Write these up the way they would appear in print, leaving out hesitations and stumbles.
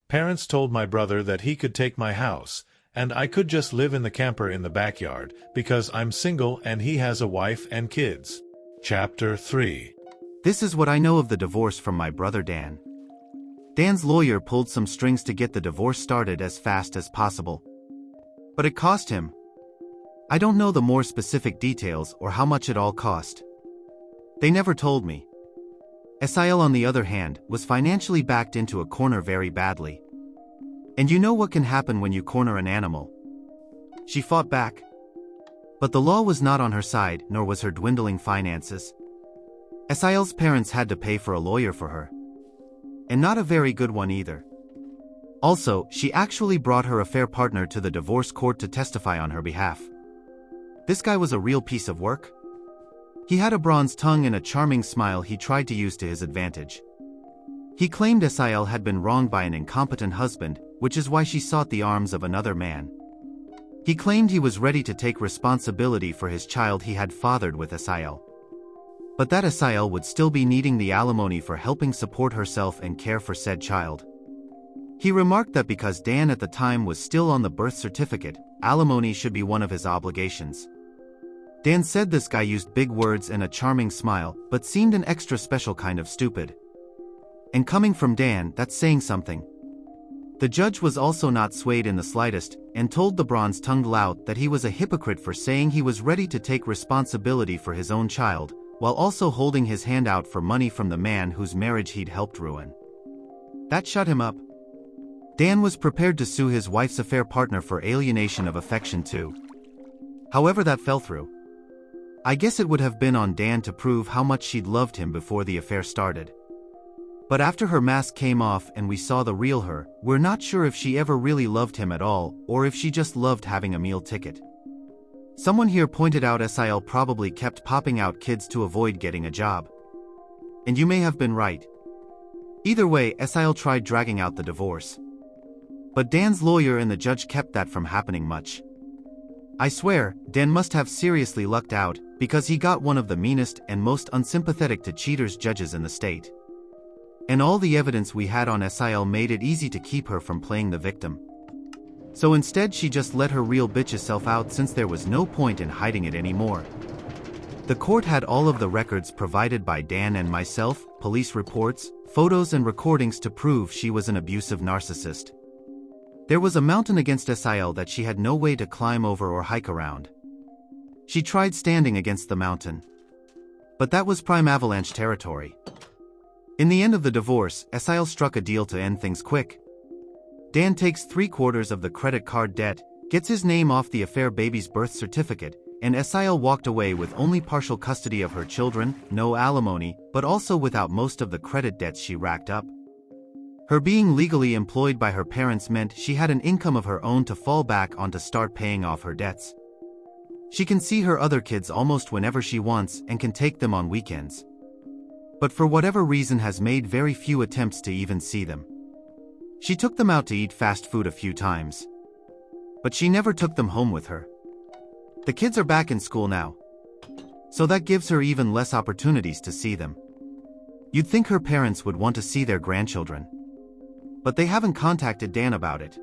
Parents told my brother that he could take my house, and I could just live in the camper in the backyard, because I'm single and he has a wife and kids. Chapter 3. This is what I know of the divorce from my brother Dan. Dan's lawyer pulled some strings to get the divorce started as fast as possible. But it cost him. I don't know the more specific details or how much it all cost. They never told me. Sil, on the other hand, was financially backed into a corner very badly. And you know what can happen when you corner an animal. She fought back. But the law was not on her side, nor was her dwindling finances. Sil's parents had to pay for a lawyer for her. And not a very good one either. Also, she actually brought her affair partner to the divorce court to testify on her behalf. This guy was a real piece of work. He had a bronze tongue and a charming smile he tried to use to his advantage. He claimed Sil had been wronged by an incompetent husband, which is why she sought the arms of another man. He claimed he was ready to take responsibility for his child he had fathered with Sil. But that Sil would still be needing the alimony for helping support herself and care for said child. He remarked that because Dan at the time was still on the birth certificate, alimony should be one of his obligations. Dan said this guy used big words and a charming smile, but seemed an extra special kind of stupid. And coming from Dan, that's saying something. The judge was also not swayed in the slightest, and told the bronze-tongued lout that he was a hypocrite for saying he was ready to take responsibility for his own child, while also holding his hand out for money from the man whose marriage he'd helped ruin. That shut him up. Dan was prepared to sue his wife's affair partner for alienation of affection too. However, that fell through. I guess it would have been on Dan to prove how much she'd loved him before the affair started. But after her mask came off and we saw the real her, we're not sure if she ever really loved him at all, or if she just loved having a meal ticket. Someone here pointed out Sil probably kept popping out kids to avoid getting a job. And you may have been right. Either way, Sil tried dragging out the divorce. But Dan's lawyer and the judge kept that from happening much. I swear, Dan must have seriously lucked out, because he got one of the meanest and most unsympathetic to cheaters judges in the state. And all the evidence we had on Sil made it easy to keep her from playing the victim. So instead she just let her real bitch self out since there was no point in hiding it anymore. The court had all of the records provided by Dan and myself, police reports, photos and recordings to prove she was an abusive narcissist. There was a mountain against Sil that she had no way to climb over or hike around. She tried standing against the mountain. But that was prime avalanche territory. In the end of the divorce, Sil struck a deal to end things quick. Dan takes 3/4 of the credit card debt, gets his name off the affair baby's birth certificate, and Sil walked away with only partial custody of her children, no alimony, but also without most of the credit debts she racked up. Her being legally employed by her parents meant she had an income of her own to fall back on to start paying off her debts. She can see her other kids almost whenever she wants and can take them on weekends. But for whatever reason has made very few attempts to even see them. She took them out to eat fast food a few times. But she never took them home with her. The kids are back in school now. So that gives her even less opportunities to see them. You'd think her parents would want to see their grandchildren. But they haven't contacted Dan about it.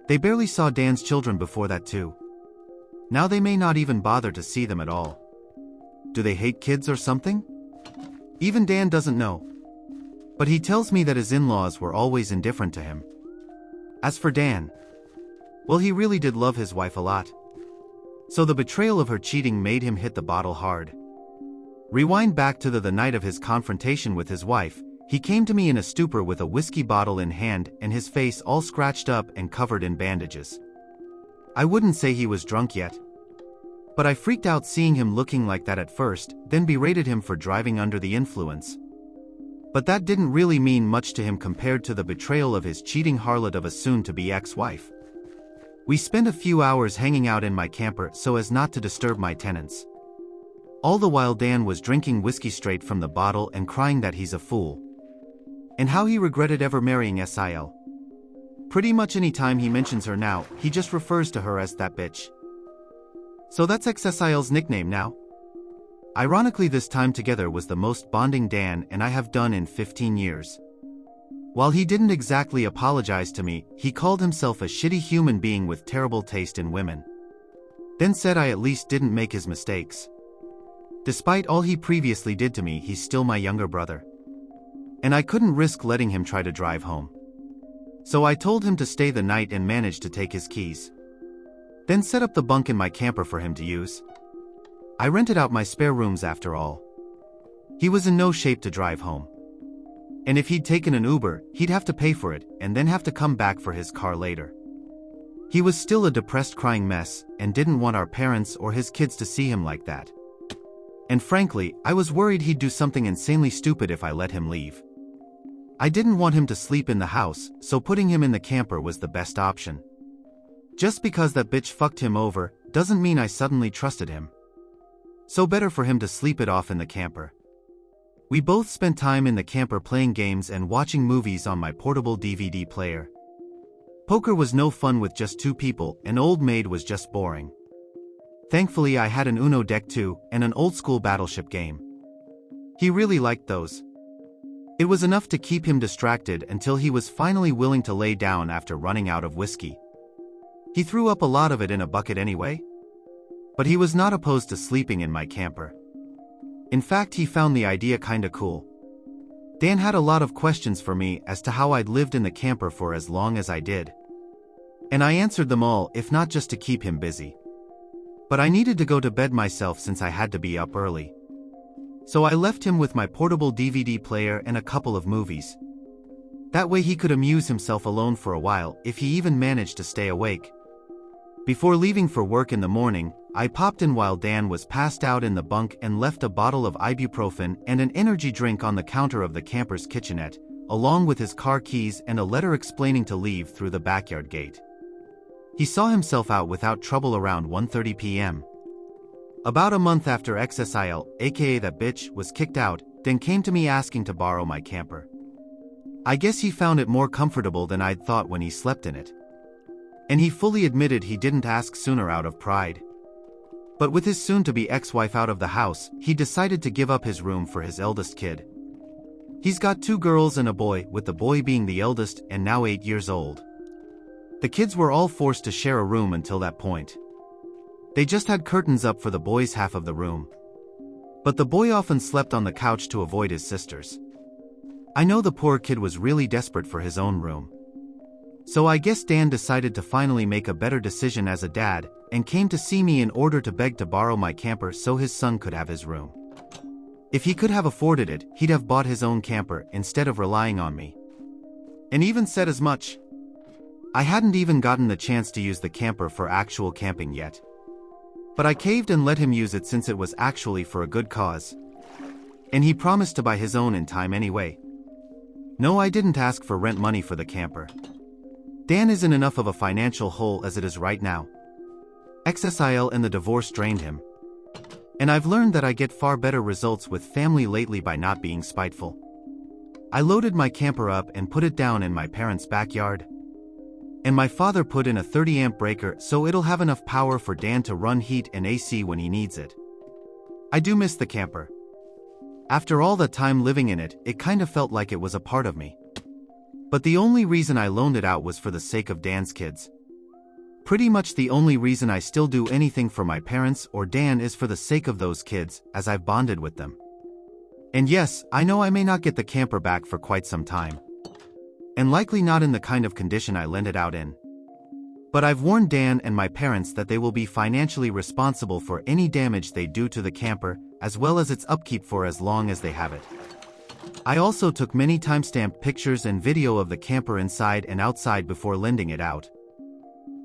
They barely saw Dan's children before that too. Now they may not even bother to see them at all. Do they hate kids or something? Even Dan doesn't know. But he tells me that his in-laws were always indifferent to him. As for Dan, well, he really did love his wife a lot. So the betrayal of her cheating made him hit the bottle hard. Rewind back to the night of his confrontation with his wife. He came to me in a stupor with a whiskey bottle in hand and his face all scratched up and covered in bandages. I wouldn't say he was drunk yet. But I freaked out seeing him looking like that at first, then berated him for driving under the influence. But that didn't really mean much to him compared to the betrayal of his cheating harlot of a soon-to-be ex-wife. We spent a few hours hanging out in my camper so as not to disturb my tenants. All the while Dan was drinking whiskey straight from the bottle and crying that he's a fool. And how he regretted ever marrying Sil. Pretty much any time he mentions her now, he just refers to her as that bitch. So that's ex-Sil's nickname now. Ironically, this time together was the most bonding Dan and I have done in 15 years. While he didn't exactly apologize to me, he called himself a shitty human being with terrible taste in women. Then said I at least didn't make his mistakes. Despite all he previously did to me, he's still my younger brother. And I couldn't risk letting him try to drive home. So I told him to stay the night and managed to take his keys. Then set up the bunk in my camper for him to use. I rented out my spare rooms after all. He was in no shape to drive home. And if he'd taken an Uber, he'd have to pay for it and then have to come back for his car later. He was still a depressed crying mess and didn't want our parents or his kids to see him like that. And frankly, I was worried he'd do something insanely stupid if I let him leave. I didn't want him to sleep in the house, so putting him in the camper was the best option. Just because that bitch fucked him over, doesn't mean I suddenly trusted him. So better for him to sleep it off in the camper. We both spent time in the camper playing games and watching movies on my portable DVD player. Poker was no fun with just two people, and Old Maid was just boring. Thankfully I had an Uno deck too, and an old-school battleship game. He really liked those. It was enough to keep him distracted until he was finally willing to lay down after running out of whiskey. He threw up a lot of it in a bucket anyway. But he was not opposed to sleeping in my camper. In fact, he found the idea kinda cool. Dan had a lot of questions for me as to how I'd lived in the camper for as long as I did. And I answered them all, if not just to keep him busy. But I needed to go to bed myself since I had to be up early. So I left him with my portable DVD player and a couple of movies. That way he could amuse himself alone for a while, if he even managed to stay awake. Before leaving for work in the morning, I popped in while Dan was passed out in the bunk and left a bottle of ibuprofen and an energy drink on the counter of the camper's kitchenette, along with his car keys and a letter explaining to leave through the backyard gate. He saw himself out without trouble around 1:30 p.m. About a month after XSIL, aka that bitch, was kicked out, Dan came to me asking to borrow my camper. I guess he found it more comfortable than I'd thought when he slept in it. And he fully admitted he didn't ask sooner out of pride. But with his soon-to-be ex-wife out of the house, he decided to give up his room for his eldest kid. He's got 2 girls and a boy, with the boy being the eldest and now 8 years old. The kids were all forced to share a room until that point. They just had curtains up for the boys' half of the room. But the boy often slept on the couch to avoid his sisters. I know the poor kid was really desperate for his own room. So I guess Dan decided to finally make a better decision as a dad, and came to see me in order to beg to borrow my camper so his son could have his room. If he could have afforded it, he'd have bought his own camper instead of relying on me. And even said as much. I hadn't even gotten the chance to use the camper for actual camping yet. But I caved and let him use it since it was actually for a good cause. And he promised to buy his own in time anyway. No, I didn't ask for rent money for the camper. Dan isn't enough of a financial hole as it is right now. XSIL and the divorce drained him. And I've learned that I get far better results with family lately by not being spiteful. I loaded my camper up and put it down in my parents' backyard. And my father put in a 30-amp breaker so it'll have enough power for Dan to run heat and AC when he needs it. I do miss the camper. After all the time living in it, it kind of felt like it was a part of me. But the only reason I loaned it out was for the sake of Dan's kids. Pretty much the only reason I still do anything for my parents or Dan is for the sake of those kids, as I've bonded with them. And yes, I know I may not get the camper back for quite some time. And likely not in the kind of condition I lent it out in. But I've warned Dan and my parents that they will be financially responsible for any damage they do to the camper, as well as its upkeep for as long as they have it. I also took many timestamped pictures and video of the camper inside and outside before lending it out.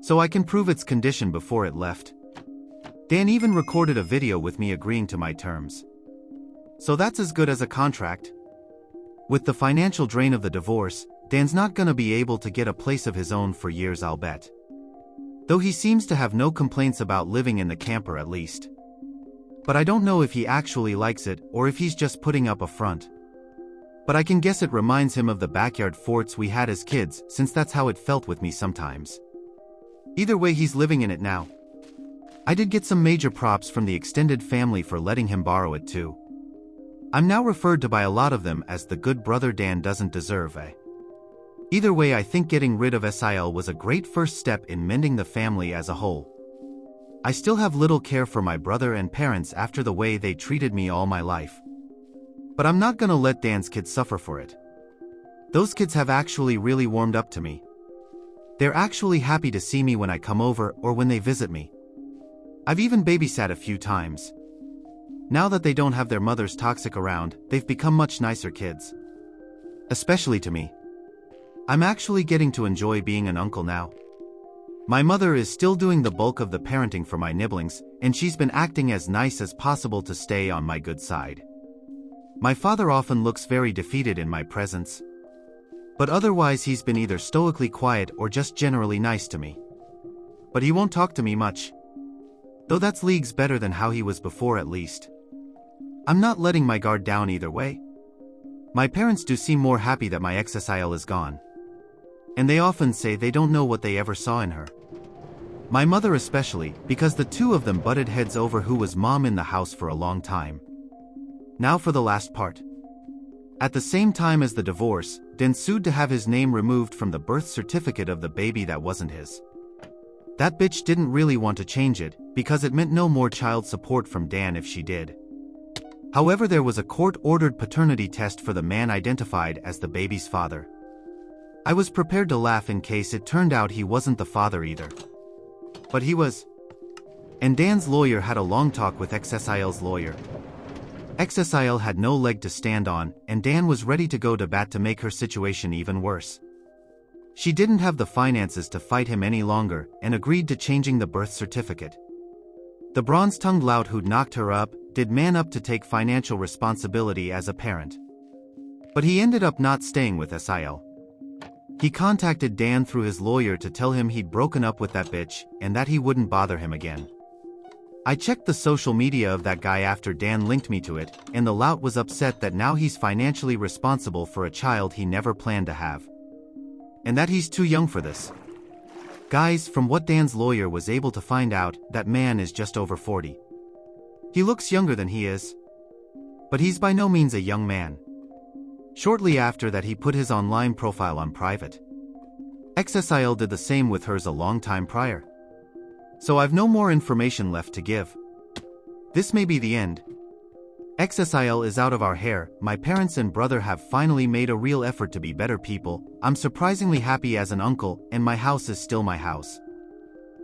So I can prove its condition before it left. Dan even recorded a video with me agreeing to my terms. So that's as good as a contract. With the financial drain of the divorce, Dan's not gonna be able to get a place of his own for years, I'll bet. Though he seems to have no complaints about living in the camper at least. But I don't know if he actually likes it or if he's just putting up a front. But I can guess it reminds him of the backyard forts we had as kids, since that's how it felt with me sometimes. Either way, he's living in it now. I did get some major props from the extended family for letting him borrow it too. I'm now referred to by a lot of them as the good brother Dan doesn't deserve, Either way, I think getting rid of SIL was a great first step in mending the family as a whole. I still have little care for my brother and parents after the way they treated me all my life. But I'm not gonna let Dan's kids suffer for it. Those kids have actually really warmed up to me. They're actually happy to see me when I come over or when they visit me. I've even babysat a few times. Now that they don't have their mother's toxic around, they've become much nicer kids. Especially to me. I'm actually getting to enjoy being an uncle now. My mother is still doing the bulk of the parenting for my nibblings, and she's been acting as nice as possible to stay on my good side. My father often looks very defeated in my presence. But otherwise he's been either stoically quiet or just generally nice to me. But he won't talk to me much. Though that's leagues better than how he was before at least. I'm not letting my guard down either way. My parents do seem more happy that my ex-SIL is gone. And they often say they don't know what they ever saw in her. My mother especially, because the two of them butted heads over who was mom in the house for a long time. Now for the last part. At the same time as the divorce, Dan sued to have his name removed from the birth certificate of the baby that wasn't his. That bitch didn't really want to change it, because it meant no more child support from Dan if she did. However, there was a court-ordered paternity test for the man identified as the baby's father. I was prepared to laugh in case it turned out he wasn't the father either. But he was. And Dan's lawyer had a long talk with ex-SIL's lawyer. Ex-SIL had no leg to stand on, and Dan was ready to go to bat to make her situation even worse. She didn't have the finances to fight him any longer and agreed to changing the birth certificate. The bronze-tongued lout who'd knocked her up did man up to take financial responsibility as a parent. But he ended up not staying with SIL. He contacted Dan through his lawyer to tell him he'd broken up with that bitch and that he wouldn't bother him again. I checked the social media of that guy after Dan linked me to it, and the lout was upset that now he's financially responsible for a child he never planned to have. And that he's too young for this. Guys, from what Dan's lawyer was able to find out, that man is just over 40. He looks younger than he is. But he's by no means a young man. Shortly after that he put his online profile on private. Ex-SIL did the same with hers a long time prior. So I've no more information left to give. This may be the end. Ex-SIL is out of our hair, my parents and brother have finally made a real effort to be better people, I'm surprisingly happy as an uncle, and my house is still my house.